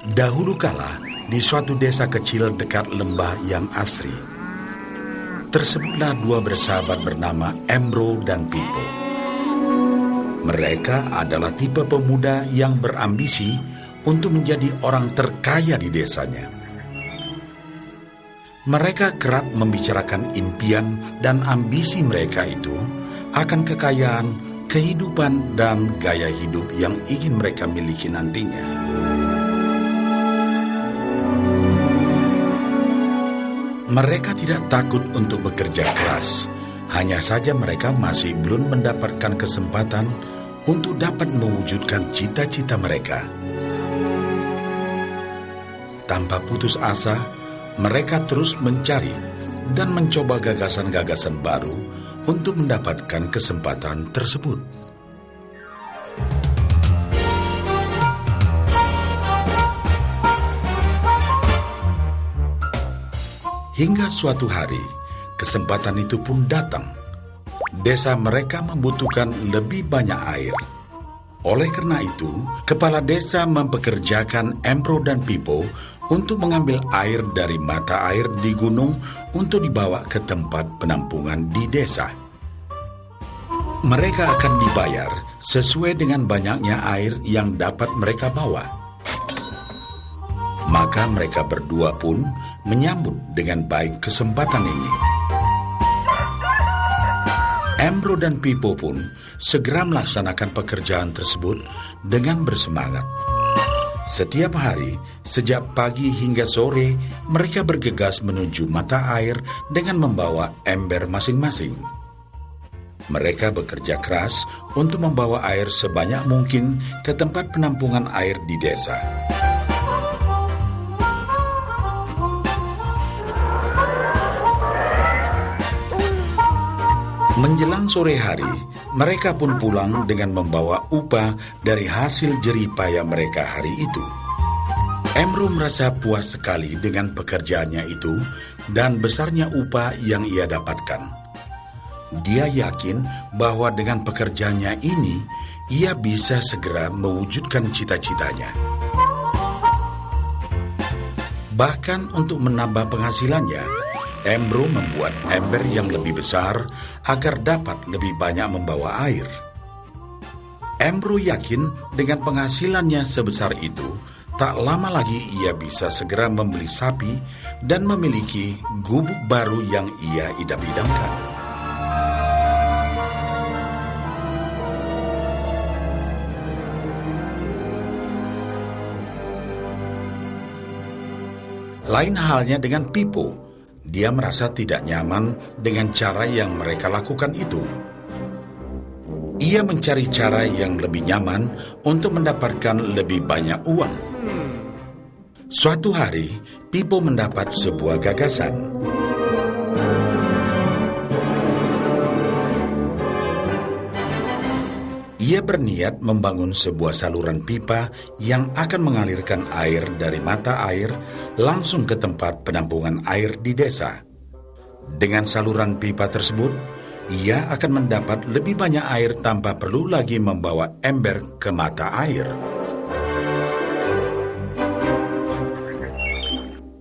Dahulu kala, di suatu desa kecil dekat lembah yang asri, tersebutlah dua bersahabat bernama Embro dan Pipo. Mereka adalah tipe pemuda yang berambisi untuk menjadi orang terkaya di desanya. Mereka kerap membicarakan impian dan ambisi mereka itu akan kekayaan, kehidupan, dan gaya hidup yang ingin mereka miliki nantinya. Mereka tidak takut untuk bekerja keras, hanya saja mereka masih belum mendapatkan kesempatan untuk dapat mewujudkan cita-cita mereka. Tanpa putus asa, mereka terus mencari dan mencoba gagasan-gagasan baru untuk mendapatkan kesempatan tersebut. Hingga suatu hari, kesempatan itu pun datang. Desa mereka membutuhkan lebih banyak air. Oleh karena itu, kepala desa mempekerjakan Embro dan Pipo untuk mengambil air dari mata air di gunung untuk dibawa ke tempat penampungan di desa. Mereka akan dibayar sesuai dengan banyaknya air yang dapat mereka bawa. Maka mereka berdua pun menyambut dengan baik kesempatan ini. Embro dan Pipo pun segera melaksanakan pekerjaan tersebut dengan bersemangat. Setiap hari, sejak pagi hingga sore, mereka bergegas menuju mata air dengan membawa ember masing-masing. Mereka bekerja keras untuk membawa air sebanyak mungkin ke tempat penampungan air di desa. Menjelang sore hari, mereka pun pulang dengan membawa upah dari hasil jerih payah mereka hari itu. Embro merasa puas sekali dengan pekerjaannya itu dan besarnya upah yang ia dapatkan. Dia yakin bahwa dengan pekerjaannya ini, ia bisa segera mewujudkan cita-citanya. Bahkan untuk menambah penghasilannya, Embro membuat ember yang lebih besar agar dapat lebih banyak membawa air. Embro yakin dengan penghasilannya sebesar itu, tak lama lagi ia bisa segera membeli sapi dan memiliki gubuk baru yang ia idam-idamkan. Lain halnya dengan Pipo. Dia merasa tidak nyaman dengan cara yang mereka lakukan itu. Ia mencari cara yang lebih nyaman untuk mendapatkan lebih banyak uang. Suatu hari, Pipo mendapat sebuah gagasan. Ia berniat membangun sebuah saluran pipa yang akan mengalirkan air dari mata air langsung ke tempat penampungan air di desa. Dengan saluran pipa tersebut, ia akan mendapat lebih banyak air tanpa perlu lagi membawa ember ke mata air.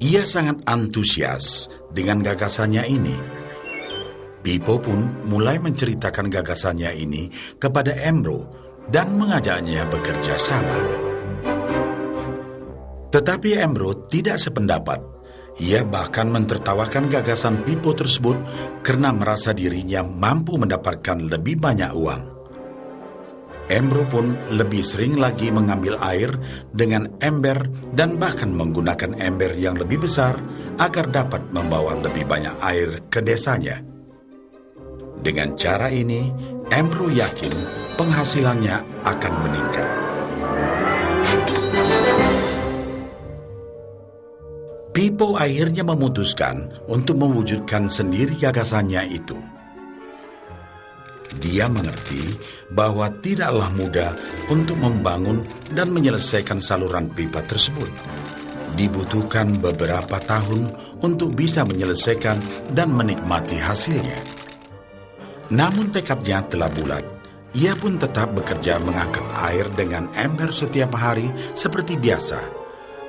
Ia sangat antusias dengan gagasannya ini. Pipo pun mulai menceritakan gagasannya ini kepada Embro dan mengajaknya bekerja sama. Tetapi Embro tidak sependapat. Ia bahkan mentertawakan gagasan Pipo tersebut karena merasa dirinya mampu mendapatkan lebih banyak uang. Embro pun lebih sering lagi mengambil air dengan ember dan bahkan menggunakan ember yang lebih besar agar dapat membawa lebih banyak air ke desanya. Dengan cara ini, Embro yakin penghasilannya akan meningkat. Pipo akhirnya memutuskan untuk mewujudkan sendiri gagasannya itu. Dia mengerti bahwa tidaklah mudah untuk membangun dan menyelesaikan saluran pipa tersebut. Dibutuhkan beberapa tahun untuk bisa menyelesaikan dan menikmati hasilnya. Namun tekadnya telah bulat. Ia pun tetap bekerja mengangkat air dengan ember setiap hari seperti biasa.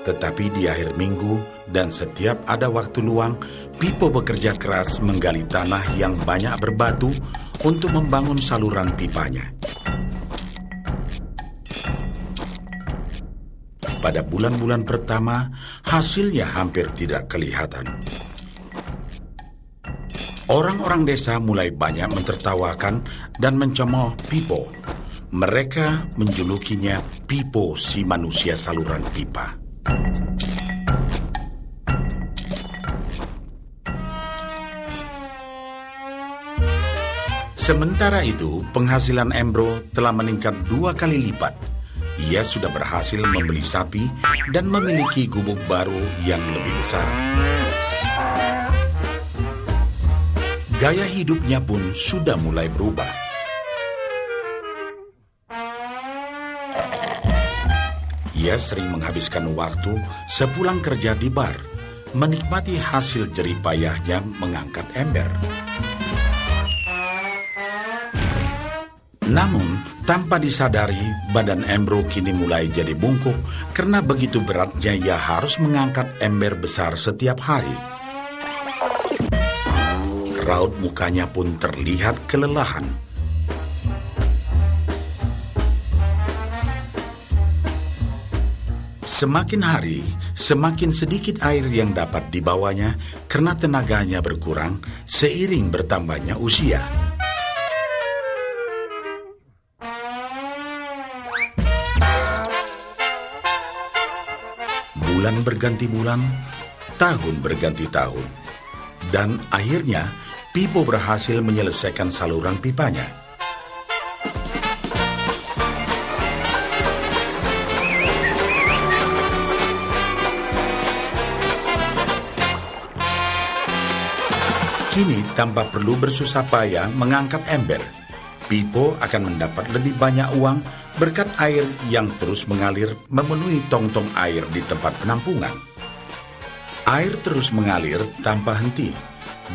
Tetapi di akhir minggu dan setiap ada waktu luang, Pipo bekerja keras menggali tanah yang banyak berbatu untuk membangun saluran pipanya. Pada bulan-bulan pertama, hasilnya hampir tidak kelihatan. Orang-orang desa mulai banyak mentertawakan dan mencemooh Pipo. Mereka menjulukinya Pipo si manusia saluran pipa. Sementara itu, penghasilan Embro telah meningkat 2 kali lipat. Ia sudah berhasil membeli sapi dan memiliki gubuk baru yang lebih besar. Gaya hidupnya pun sudah mulai berubah. Ia sering menghabiskan waktu sepulang kerja di bar, menikmati hasil jerih payahnya mengangkat ember. Namun, tanpa disadari, badan Embro kini mulai jadi bungkuk karena begitu beratnya ia harus mengangkat ember besar setiap hari. Raut mukanya pun terlihat kelelahan. Semakin hari, semakin sedikit air yang dapat dibawanya karena tenaganya berkurang seiring bertambahnya usia. Bulan berganti bulan, tahun berganti tahun. Dan akhirnya, Pipo berhasil menyelesaikan saluran pipanya. Kini, tanpa perlu bersusah payah mengangkat ember, Pipo akan mendapat lebih banyak uang berkat air yang terus mengalir memenuhi tong-tong air di tempat penampungan. Air terus mengalir tanpa henti,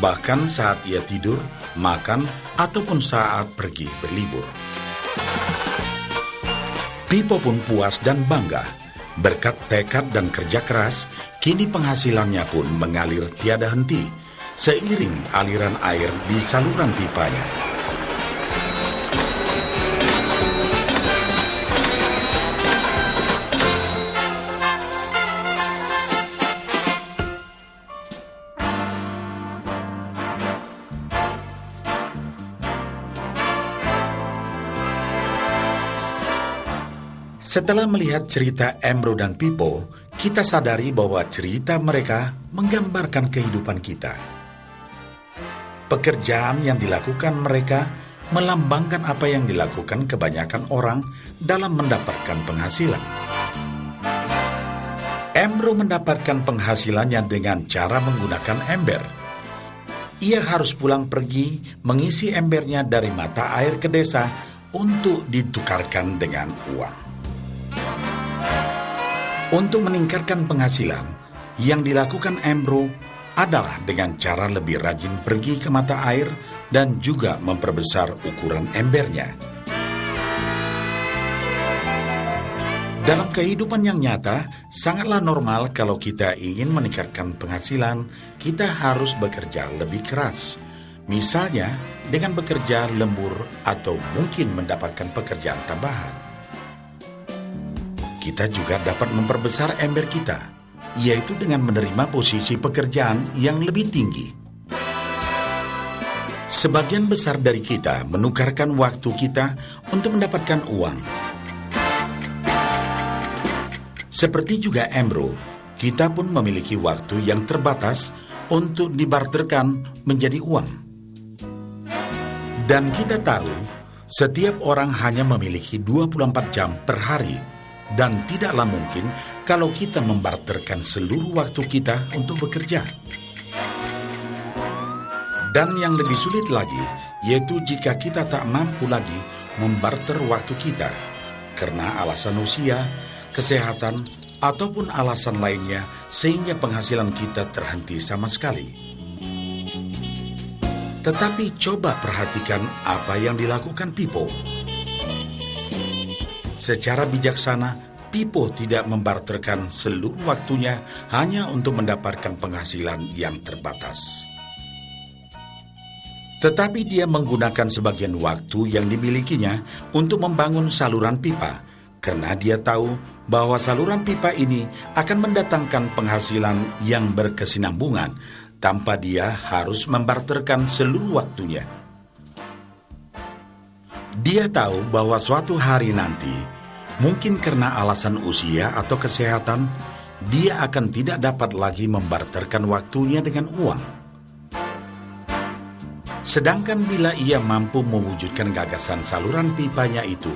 bahkan saat ia tidur, makan, ataupun saat pergi berlibur. Pipo pun puas dan bangga. Berkat tekad dan kerja keras, kini penghasilannya pun mengalir tiada henti, seiring aliran air di saluran pipanya. Setelah melihat cerita Embro dan Pipo, kita sadari bahwa cerita mereka menggambarkan kehidupan kita. Pekerjaan yang dilakukan mereka melambangkan apa yang dilakukan kebanyakan orang dalam mendapatkan penghasilan. Embro mendapatkan penghasilannya dengan cara menggunakan ember. Ia harus pulang pergi mengisi embernya dari mata air ke desa untuk ditukarkan dengan uang. Untuk meningkatkan penghasilan, yang dilakukan Embro adalah dengan cara lebih rajin pergi ke mata air dan juga memperbesar ukuran embernya. Dalam kehidupan yang nyata, sangatlah normal kalau kita ingin meningkatkan penghasilan, kita harus bekerja lebih keras. Misalnya, dengan bekerja lembur atau mungkin mendapatkan pekerjaan tambahan. Kita juga dapat memperbesar ember kita, yaitu dengan menerima posisi pekerjaan yang lebih tinggi. Sebagian besar dari kita menukarkan waktu kita untuk mendapatkan uang. Seperti juga Embro, kita pun memiliki waktu yang terbatas untuk dibarterkan menjadi uang. Dan kita tahu, setiap orang hanya memiliki 24 jam per hari, dan tidaklah mungkin kalau kita membarterkan seluruh waktu kita untuk bekerja. Dan yang lebih sulit lagi, yaitu jika kita tak mampu lagi membarter waktu kita, karena alasan usia, kesehatan, ataupun alasan lainnya sehingga penghasilan kita terhenti sama sekali. Tetapi coba perhatikan apa yang dilakukan Pipo. Secara bijaksana, Pipo tidak membarterkan seluruh waktunya hanya untuk mendapatkan penghasilan yang terbatas. Tetapi dia menggunakan sebagian waktu yang dimilikinya untuk membangun saluran pipa, karena dia tahu bahwa saluran pipa ini akan mendatangkan penghasilan yang berkesinambungan tanpa dia harus membarterkan seluruh waktunya. Dia tahu bahwa suatu hari nanti, mungkin karena alasan usia atau kesehatan, dia akan tidak dapat lagi membarterkan waktunya dengan uang. Sedangkan bila ia mampu mewujudkan gagasan saluran pipanya itu,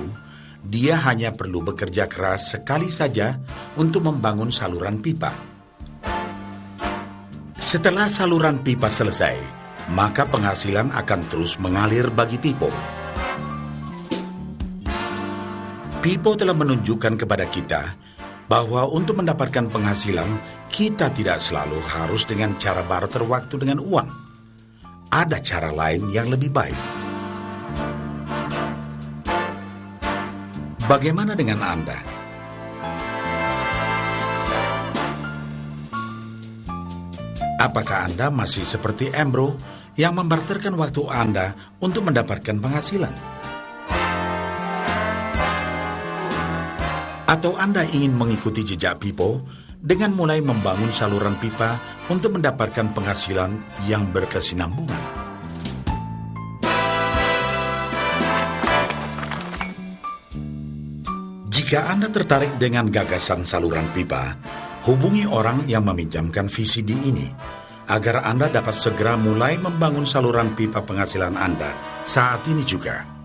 dia hanya perlu bekerja keras sekali saja untuk membangun saluran pipa. Setelah saluran pipa selesai, maka penghasilan akan terus mengalir bagi Pipo. Pipo telah menunjukkan kepada kita bahwa untuk mendapatkan penghasilan, kita tidak selalu harus dengan cara barter waktu dengan uang. Ada cara lain yang lebih baik. Bagaimana dengan Anda? Apakah Anda masih seperti Embro yang membarterkan waktu Anda untuk mendapatkan penghasilan? Atau Anda ingin mengikuti jejak Pipo dengan mulai membangun saluran pipa untuk mendapatkan penghasilan yang berkesinambungan? Jika Anda tertarik dengan gagasan saluran pipa, hubungi orang yang meminjamkan VCD ini agar Anda dapat segera mulai membangun saluran pipa penghasilan Anda saat ini juga.